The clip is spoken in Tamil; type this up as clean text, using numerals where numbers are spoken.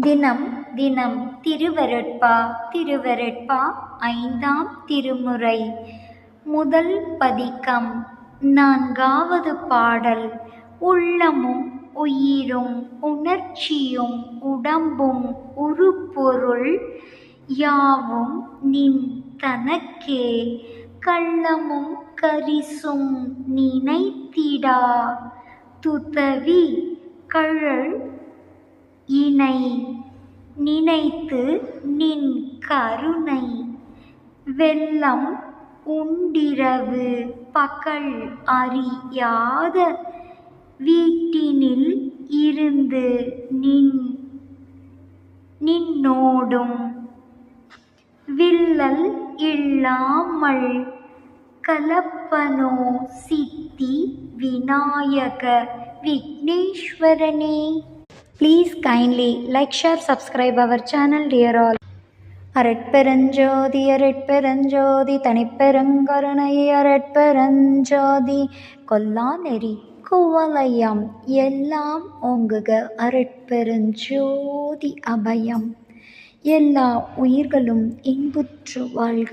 தினம் தினம் திருவருட்பா திருவருட்பா ஐந்தாம் திருமுறை முதல் பதிகம் நான்காவது பாடல். உள்ளமும் உயிரும் உணர்ச்சியும் உடம்பும் உருப்பொருள் யாவும் நின் தனக்கே கள்ளமும் கரிசும் நினைத்திடா துதவி கழல் இணை நினைத்து நின் கருணை வெள்ளம் உண்டிரவு பகல் அறியாத வீட்டினில் இருந்து நின்னோடும் வில்லல் இல்லாமல் கலப்பனோ சித்தி Vinayaka விக்னேஸ்வரனே. Please kindly like, share, subscribe our channel, dear all. அரட்பெருஞ்சோதி அரட்பெருஞ்சோதி தனிப்பெருங்கருணை அரட்பெருஞ்சோதி கொல்லா நெறி குவலயம் எல்லாம் ஓங்குக அரட்பெருஞ்சோதி அபயம். எல்லா உயிர்களும் இன்புற்று வாழ்க.